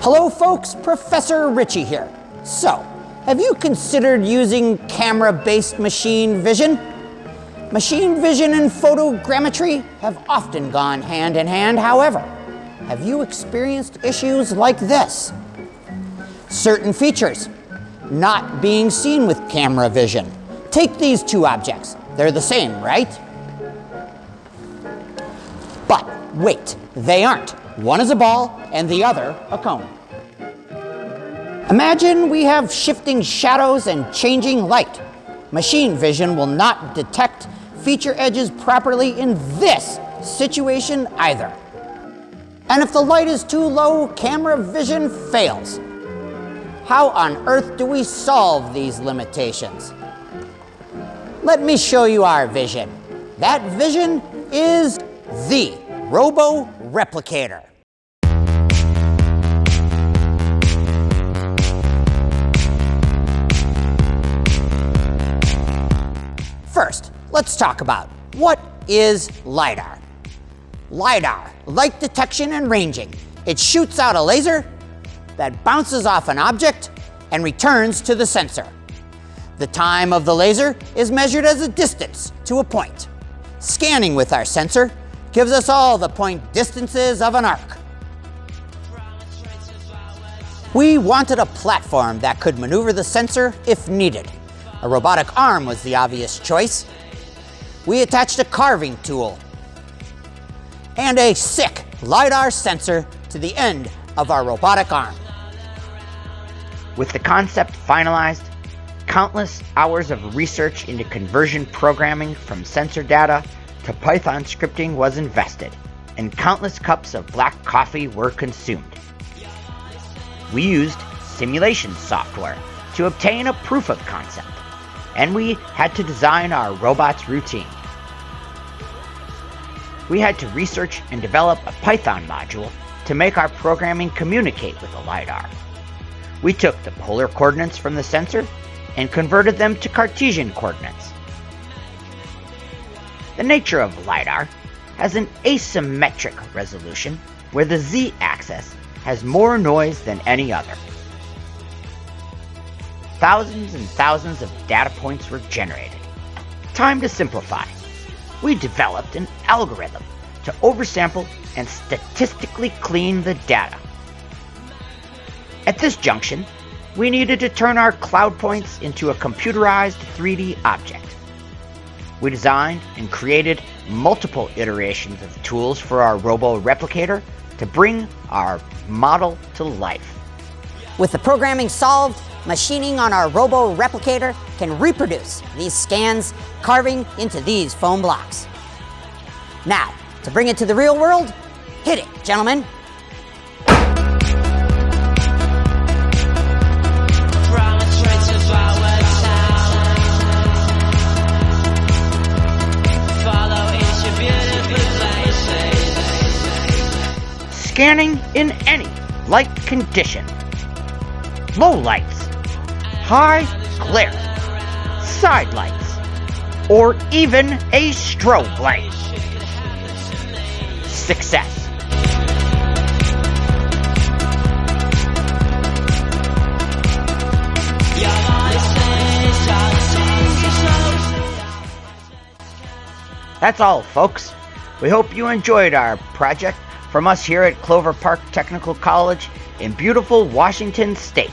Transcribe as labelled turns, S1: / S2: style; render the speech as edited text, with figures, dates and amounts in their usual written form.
S1: Hello folks, Professor Ritchie here. So, have you considered using camera-based machine vision? Machine vision and photogrammetry have often gone hand in hand. However, have you experienced issues like this? Certain features not being seen with camera vision. Take these two objects. They're the same, right? But wait, they aren't. One is a ball and the other a cone. Imagine we have shifting shadows and changing light. Machine vision will not detect feature edges properly in this situation either. And if the light is too low, camera vision fails. How on earth do we solve these limitations? Let me show you our vision. That vision is the Robo Replicator. First, let's talk about what is LIDAR. LIDAR, light detection and ranging. It shoots out a laser that bounces off an object and returns to the sensor. The time of the laser is measured as a distance to a point. Scanning with our sensor gives us all the point distances of an arc. We wanted a platform that could maneuver the sensor if needed. A robotic arm was the obvious choice. We attached a carving tool and a Sick LIDAR sensor to the end of our robotic arm. With the concept finalized, countless hours of research into conversion programming from sensor data to Python scripting was invested, and countless cups of black coffee were consumed. We used simulation software to obtain a proof of concept, and we had to design our robot's routine. We had to research and develop a Python module to make our programming communicate with the LIDAR. We took the polar coordinates from the sensor and converted them to Cartesian coordinates. The nature of LIDAR has an asymmetric resolution where the z-axis has more noise than any other. Thousands and thousands of data points were generated. Time to simplify. We developed an algorithm to oversample and statistically clean the data. At this junction, we needed to turn our cloud points into a computerized 3D object. We designed and created multiple iterations of tools for our Robo Replicator to bring our model to life.
S2: With the programming solved, machining on our Robo Replicator can reproduce these scans, carving into these foam blocks. Now, to bring it to the real world, hit it, gentlemen.
S1: Scanning in any light condition. Low lights, high glare, side lights, or even a strobe light. Success. That's all, folks. We hope you enjoyed our project from us here at Clover Park Technical College in beautiful Washington State.